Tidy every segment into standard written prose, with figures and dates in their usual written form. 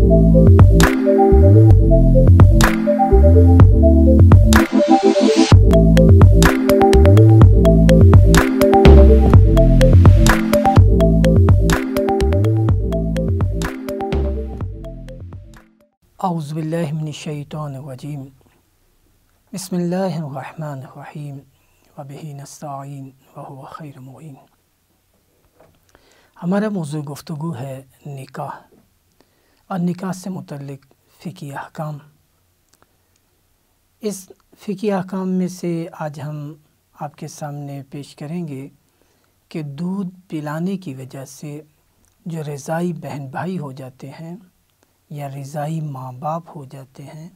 اعوذ باللہ من الشیطان الرجیم بسم اللہ الرحمن الرحیم وبہ نستعین وہو خیر معین۔ ہمارا موضوع گفتگو ہے نکاح اور نکاح سے متعلق فقہی احکام۔ اس فقہی احکام میں سے آج ہم آپ کے سامنے پیش کریں گے کہ دودھ پلانے کی وجہ سے جو رضاعی بہن بھائی ہو جاتے ہیں یا رضاعی ماں باپ ہو جاتے ہیں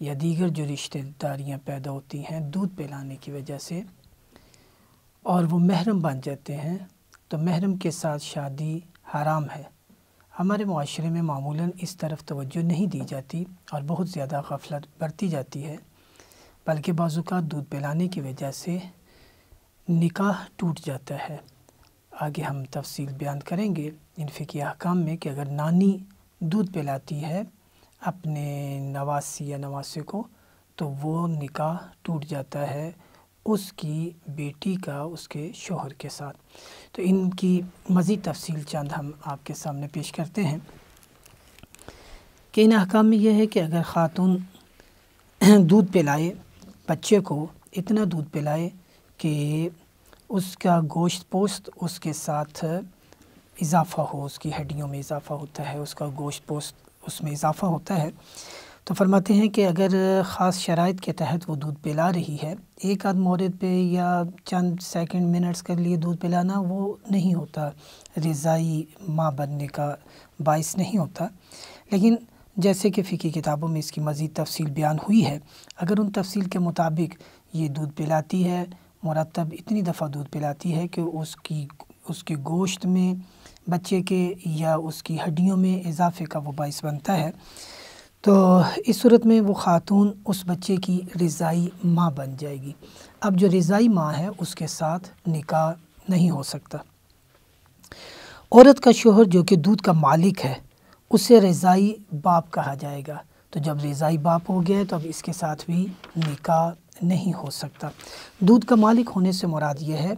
یا دیگر جو رشتہ داریاں پیدا ہوتی ہیں دودھ پلانے کی وجہ سے اور وہ محرم بن جاتے ہیں، تو محرم کے ساتھ شادی حرام ہے۔ ہمارے معاشرے میں معمولاً اس طرف توجہ نہیں دی جاتی اور بہت زیادہ غفلت برتی جاتی ہے، بلکہ بعض اوقات دودھ پلانے کی وجہ سے نکاح ٹوٹ جاتا ہے۔ آگے ہم تفصیل بیان کریں گے ان فقہی احکام میں کہ اگر نانی دودھ پلاتی ہے اپنے نواسی یا نواسے کو تو وہ نکاح ٹوٹ جاتا ہے اس کی بیٹی کا اس کے شوہر کے ساتھ۔ تو ان کی مزید تفصیل چند ہم آپ کے سامنے پیش کرتے ہیں کہ ان احکام میں یہ ہے کہ اگر خاتون دودھ پلائے بچے کو، اتنا دودھ پلائے کہ اس کا گوشت پوست اس کے ساتھ اضافہ ہو، اس کی ہڈیوں میں اضافہ ہوتا ہے، اس کا گوشت پوست اس میں اضافہ ہوتا ہے، تو فرماتے ہیں کہ اگر خاص شرائط کے تحت وہ دودھ پلا رہی ہے، ایک آدھ مورد پہ یا چند سیکنڈ منٹس کے لیے دودھ پلانا وہ نہیں ہوتا، رضاعی ماں بننے کا باعث نہیں ہوتا، لیکن جیسے کہ فقہی کتابوں میں اس کی مزید تفصیل بیان ہوئی ہے، اگر ان تفصیل کے مطابق یہ دودھ پلاتی ہے، مرتب اتنی دفعہ دودھ پلاتی ہے کہ اس کے گوشت میں بچے کے یا اس کی ہڈیوں میں اضافے کا وہ باعث بنتا ہے، تو اس صورت میں وہ خاتون اس بچے کی رضاعی ماں بن جائے گی۔ اب جو رضاعی ماں ہے اس کے ساتھ نکاح نہیں ہو سکتا۔ عورت کا شوہر جو کہ دودھ کا مالک ہے اسے رضاعی باپ کہا جائے گا، تو جب رضاعی باپ ہو گیا تو اب اس کے ساتھ بھی نکاح نہیں ہو سکتا۔ دودھ کا مالک ہونے سے مراد یہ ہے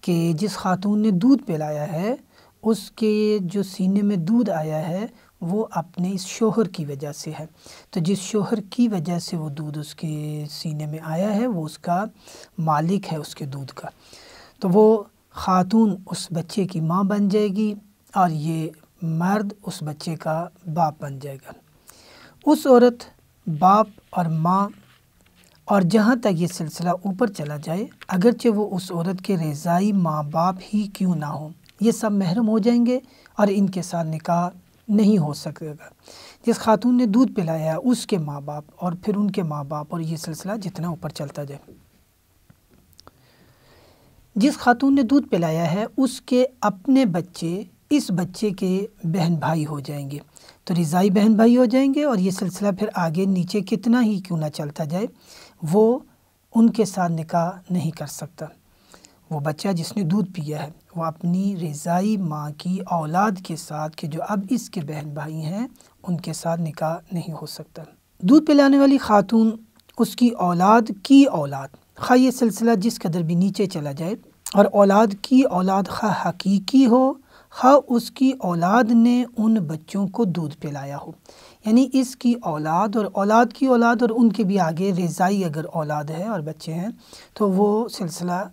کہ جس خاتون نے دودھ پلایا ہے اس کے جو سینے میں دودھ آیا ہے وہ اپنے اس شوہر کی وجہ سے ہے، تو جس شوہر کی وجہ سے وہ دودھ اس کے سینے میں آیا ہے وہ اس کا مالک ہے اس کے دودھ کا، تو وہ خاتون اس بچے کی ماں بن جائے گی اور یہ مرد اس بچے کا باپ بن جائے گا۔ اس عورت، باپ اور ماں اور جہاں تک یہ سلسلہ اوپر چلا جائے، اگرچہ وہ اس عورت کے رضاعی ماں باپ ہی کیوں نہ ہوں، یہ سب محرم ہو جائیں گے اور ان کے ساتھ نکاح نہیں ہو سکے گا۔ جس خاتون نے دودھ پلایا ہے اس کے ماں باپ اور پھر ان کے ماں باپ اور یہ سلسلہ جتنا اوپر چلتا جائے۔ جس خاتون نے دودھ پلایا ہے اس کے اپنے بچے اس بچے کے بہن بھائی ہو جائیں گے، تو رضاعی بہن بھائی ہو جائیں گے، اور یہ سلسلہ پھر آگے نیچے کتنا ہی کیوں نہ چلتا جائے وہ ان کے ساتھ نکاح نہیں کر سکتا۔ وہ بچہ جس نے دودھ پیا ہے وہ اپنی رضاعی ماں کی اولاد کے ساتھ کہ جو اب اس کے بہن بھائی ہیں ان کے ساتھ نکاح نہیں ہو سکتا۔ دودھ پلانے والی خاتون اس کی اولاد خواہ یہ سلسلہ جس قدر بھی نیچے چلا جائے، اور اولاد کی اولاد خواہ حقیقی ہو خواہ اس کی اولاد نے ان بچوں کو دودھ پلایا ہو، یعنی اس کی اولاد اور اولاد کی اولاد اور ان کے بھی آگے رضاعی اگر اولاد ہے اور بچے ہیں تو وہ سلسلہ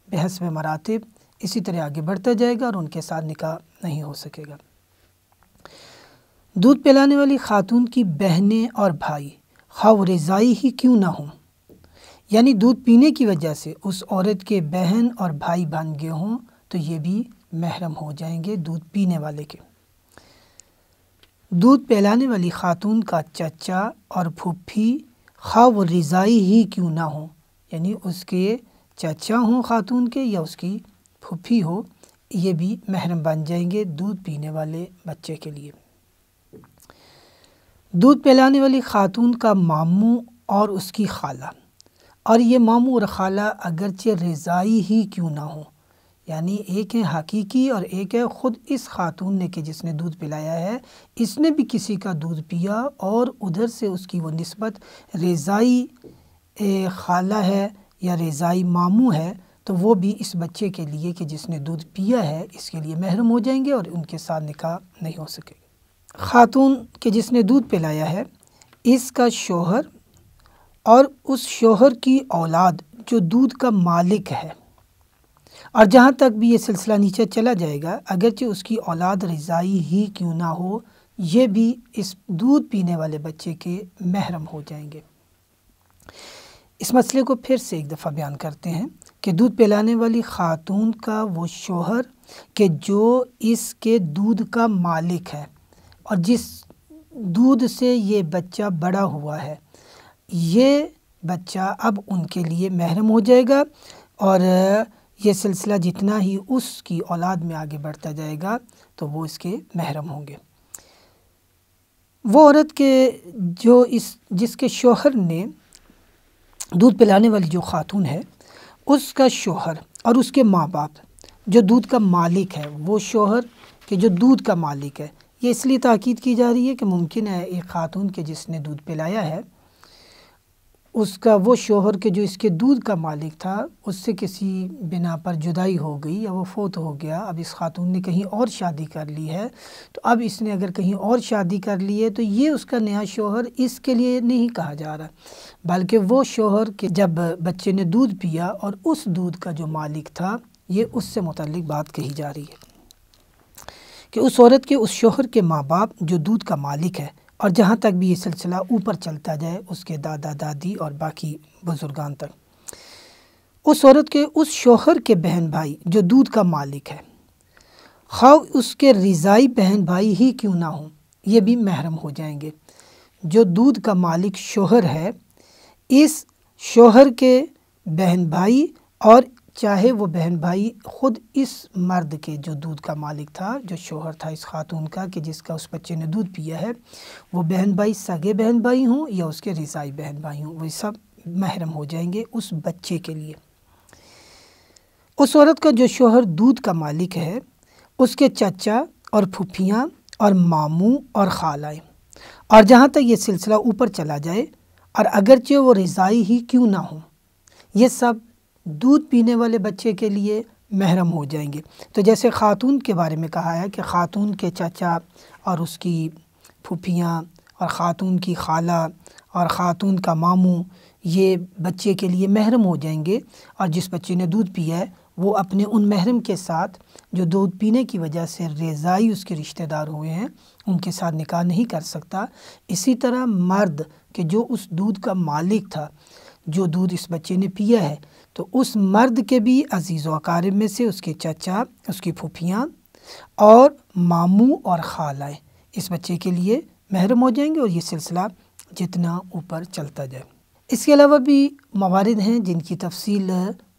بحسب مراتب اسی طرح آگے بڑھتا جائے گا اور ان کے ساتھ نکاح نہیں ہو سکے گا۔ دودھ پلانے والی خاتون کی بہنیں اور بھائی خواہ وہ رضاعی ہی کیوں نہ ہوں، یعنی دودھ پینے کی وجہ سے اس عورت کے بہن اور بھائی بن گئے ہوں تو یہ بھی محرم ہو جائیں گے دودھ پینے والے کے۔ دودھ پلانے والی خاتون کا چچا اور پھوپھی خواہ وہ رضاعی ہی کیوں نہ ہوں، یعنی اس کے چچا ہوں خاتون کے یا اس کی پھوپھی ہو، یہ بھی محرم بن جائیں گے دودھ پینے والے بچے کے لیے۔ دودھ پلانے والی خاتون کا ماموں اور اس کی خالہ، اور یہ ماموں اور خالہ اگرچہ رضاعی ہی کیوں نہ ہوں، یعنی ایک ہے حقیقی اور ایک ہے خود اس خاتون نے کہ جس نے دودھ پلایا ہے، اس نے بھی کسی کا دودھ پیا اور ادھر سے اس کی وہ نسبت رضائی خالہ ہے یا رضائی ماموں ہے، تو وہ بھی اس بچے کے لیے کہ جس نے دودھ پیا ہے اس کے لیے محرم ہو جائیں گے اور ان کے ساتھ نکاح نہیں ہو سکے گا۔ خاتون کہ جس نے دودھ پلایا ہے، اس کا شوہر اور اس شوہر کی اولاد جو دودھ کا مالک ہے، اور جہاں تک بھی یہ سلسلہ نیچے چلا جائے گا، اگرچہ اس کی اولاد رضائی ہی کیوں نہ ہو، یہ بھی اس دودھ پینے والے بچے کے محرم ہو جائیں گے۔ اس مسئلے کو پھر سے ایک دفعہ بیان کرتے ہیں کہ دودھ پلانے والی خاتون کا وہ شوہر کہ جو اس کے دودھ کا مالک ہے اور جس دودھ سے یہ بچہ بڑا ہوا ہے، یہ بچہ اب ان کے لیے محرم ہو جائے گا، اور یہ سلسلہ جتنا ہی اس کی اولاد میں آگے بڑھتا جائے گا تو وہ اس کے محرم ہوں گے۔ وہ عورت کے جو جس کے شوہر نے دودھ پلانے والی جو خاتون ہے، اس کا شوہر اور اس کے ماں باپ جو دودھ کا مالک ہے، وہ شوہر کہ جو دودھ کا مالک ہے، یہ اس لیے تاکید کی جا رہی ہے کہ ممکن ہے ایک خاتون کے جس نے دودھ پلایا ہے، اس کا وہ شوہر کہ جو اس کے دودھ کا مالک تھا، اس سے کسی بنا پر جدائی ہو گئی یا وہ فوت ہو گیا، اب اس خاتون نے کہیں اور شادی کر لی ہے، تو اب اس نے اگر کہیں اور شادی کر لی ہے تو یہ اس کا نیا شوہر اس کے لیے نہیں کہا جا رہا، بلکہ وہ شوہر کہ جب بچے نے دودھ پیا اور اس دودھ کا جو مالک تھا، یہ اس سے متعلق بات کہی جا رہی ہے کہ اس عورت کے اس شوہر کے ماں باپ جو دودھ کا مالک ہے، اور جہاں تک بھی یہ سلسلہ اوپر چلتا جائے اس کے دادا دادی اور باقی بزرگان تک، اس عورت کے اس شوہر کے بہن بھائی جو دودھ کا مالک ہے، خواہ اس کے رضائی بہن بھائی ہی کیوں نہ ہوں، یہ بھی محرم ہو جائیں گے۔ جو دودھ کا مالک شوہر ہے، اس شوہر کے بہن بھائی، اور چاہے وہ بہن بھائی خود اس مرد کے جو دودھ کا مالک تھا، جو شوہر تھا اس خاتون کا کہ جس کا اس بچے نے دودھ پیا ہے، وہ بہن بھائی سگے بہن بھائی ہوں یا اس کے رضائی بہن بھائی ہوں، وہ سب محرم ہو جائیں گے اس بچے کے لیے۔ اس عورت کا جو شوہر دودھ کا مالک ہے، اس کے چچا اور پھوپھیاں اور ماموں اور خالائیں، اور جہاں تک یہ سلسلہ اوپر چلا جائے، اور اگرچہ وہ رضائی ہی کیوں نہ ہوں، یہ سب دودھ پینے والے بچے کے لیے محرم ہو جائیں گے۔ تو جیسے خاتون کے بارے میں کہا ہے کہ خاتون کے چچا اور اس کی پھوپھیاں اور خاتون کی خالہ اور خاتون کا ماموں یہ بچے کے لیے محرم ہو جائیں گے، اور جس بچے نے دودھ پیا ہے وہ اپنے ان محرم کے ساتھ جو دودھ پینے کی وجہ سے رضائی اس کے رشتہ دار ہوئے ہیں ان کے ساتھ نکاح نہیں کر سکتا۔ اسی طرح مرد کہ جو اس دودھ کا مالک تھا، جو دودھ اس بچے نے پیا ہے، تو اس مرد کے بھی عزیز و اقارب میں سے اس کے چچا، اس کی پھوپھیاں اور ماموں اور خالائیں اس بچے کے لیے محرم ہو جائیں گے، اور یہ سلسلہ جتنا اوپر چلتا جائے۔ اس کے علاوہ بھی موارد ہیں جن کی تفصیل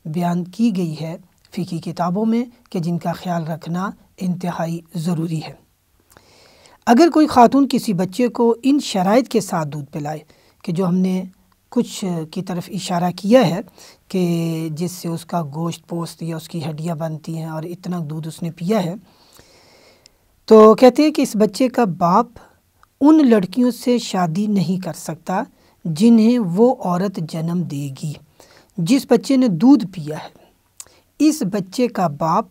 بیان کی گئی ہے فقہی کتابوں میں کہ جن کا خیال رکھنا انتہائی ضروری ہے۔ اگر کوئی خاتون کسی بچے کو ان شرائط کے ساتھ دودھ پلائے کہ جو ہم نے کچھ کی طرف اشارہ کیا ہے کہ جس سے اس کا گوشت پوست یا اس کی ہڈیاں بنتی ہیں اور اتنا دودھ اس نے پیا ہے، تو کہتے ہیں کہ اس بچے کا باپ ان لڑکیوں سے شادی نہیں کر سکتا جنہیں وہ عورت جنم دے گی۔ جس بچے نے دودھ پیا ہے، اس بچے کا باپ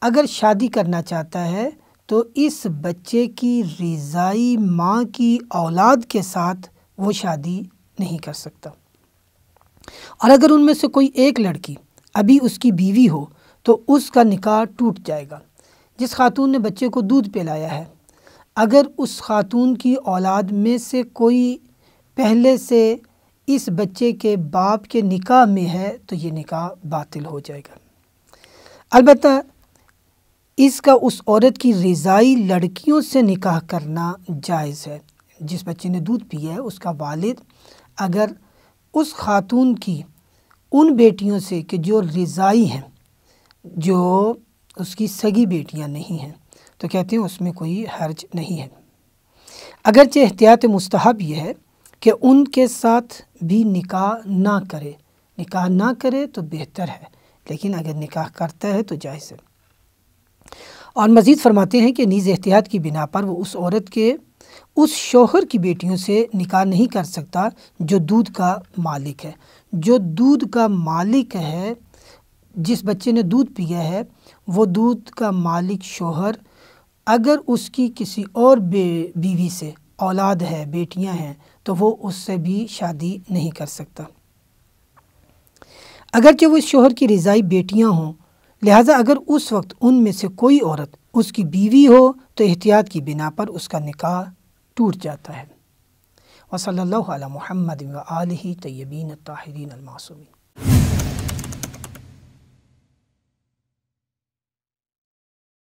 اگر شادی کرنا چاہتا ہے تو اس بچے کی رضائی ماں کی اولاد کے ساتھ وہ شادی نہیں کر سکتا، اور اگر ان میں سے کوئی ایک لڑکی ابھی اس کی بیوی ہو تو اس کا نکاح ٹوٹ جائے گا۔ جس خاتون نے بچے کو دودھ پلایا ہے، اگر اس خاتون کی اولاد میں سے کوئی پہلے سے اس بچے کے باپ کے نکاح میں ہے تو یہ نکاح باطل ہو جائے گا۔ البتہ اس کا اس عورت کی رضائی لڑکیوں سے نکاح کرنا جائز ہے۔ جس بچے نے دودھ پیا ہے، اس کا والد اگر اس خاتون کی ان بیٹیوں سے کہ جو رضائی ہیں، جو اس کی سگی بیٹیاں نہیں ہیں، تو کہتے ہیں اس میں کوئی حرج نہیں ہے۔ اگرچہ احتیاط مستحب یہ ہے کہ ان کے ساتھ بھی نکاح نہ کرے تو بہتر ہے، لیکن اگر نکاح کرتا ہے تو جائز ہے۔ اور مزید فرماتے ہیں کہ نیز احتیاط کی بنا پر وہ اس عورت کے اس شوہر کی بیٹیوں سے نکاح نہیں کر سکتا جو دودھ کا مالک ہے۔ جو دودھ کا مالک ہے، جس بچے نے دودھ پیا ہے، وہ دودھ کا مالک شوہر اگر اس کی کسی اور بیوی سے اولاد ہے، بیٹیاں ہیں، تو وہ اس سے بھی شادی نہیں کر سکتا، اگرچہ وہ اس شوہر کی رضائی بیٹیاں ہوں۔ لہٰذا اگر اس وقت ان میں سے کوئی عورت اس کی بیوی ہو تو احتیاط کی بنا پر اس کا نکاح ٹوٹ جاتا ہے۔ وصلی اللہ علی محمد و آلہ طیبین الطاہرین المعصومین۔